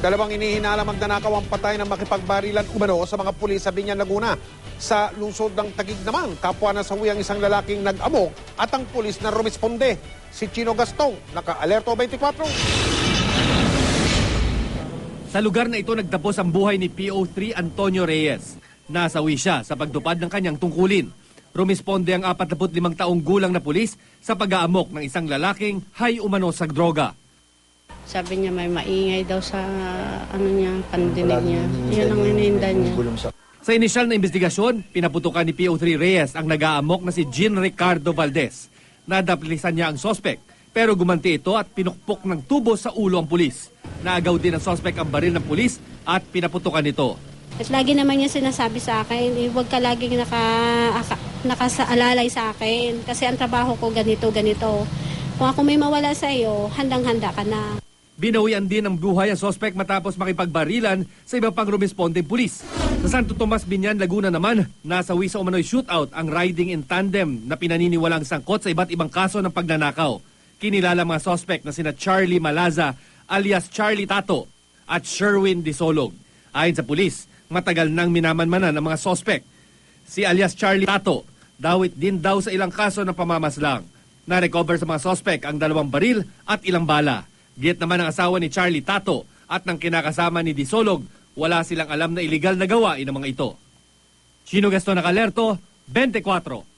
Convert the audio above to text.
Dalawang inihinalang magnanakaw ang patay ng makipagbarilan umano sa mga pulis sa Biñan, Laguna. Sa lungsod ng Taguig naman, kapwa nasawi ang isang lalaking nag-amok at ang pulis na rumisponde. Si Chino Gastong, naka-alerto 24. Sa lugar na ito nagtapos ang buhay ni PO3 Antonio Reyes. Nasawi siya sa pagtupad ng kanyang tungkulin. Rumisponde ang 45 taong gulang na pulis sa pag-aamok ng isang lalaking hay umano sa droga. Sabi niya may maingay daw sa pandinig niya. Yan ang iniindan niya. Sa inisyal na investigasyon, pinaputukan ni PO3 Reyes ang nag-aamok na si Jean Ricardo Valdez. Nadaplisan niya ang sospek, pero gumanti ito at pinukpok ng tubo sa ulo ang pulis. Naagaw din ng sospek ang baril ng pulis at pinaputukan ito. At lagi naman niya sinasabi sa akin, huwag ka laging nakasaalalay sa akin. Kasi ang trabaho ko ganito. Kung ako may mawala sa iyo, handang-handa ka na. Binawian din ang buhay ang sospek matapos makipagbarilan sa iba pang rumispondeng pulis. Sa Santo Tomas, Biñan, Laguna naman, nasawi sa umano'y shootout ang riding in tandem na pinaniniwalang sangkot sa iba't ibang kaso ng pagnanakaw. Kinilala mga sospek na sina Charlie Malaza alias Charlie Tato at Sherwin Disolog. Ayon sa pulis, matagal nang minamanmanan ng mga sospek. Si alias Charlie Tato, dawit din daw sa ilang kaso ng pamamaslang. Na-recover sa mga sospek ang 2 baril at ilang bala. Giyet naman ang asawa ni Charlie Tato at ng kinakasama ni Disolog, wala silang alam na iligal na gawain ng mga ito. Chino Gaston, naka-alerto, 24.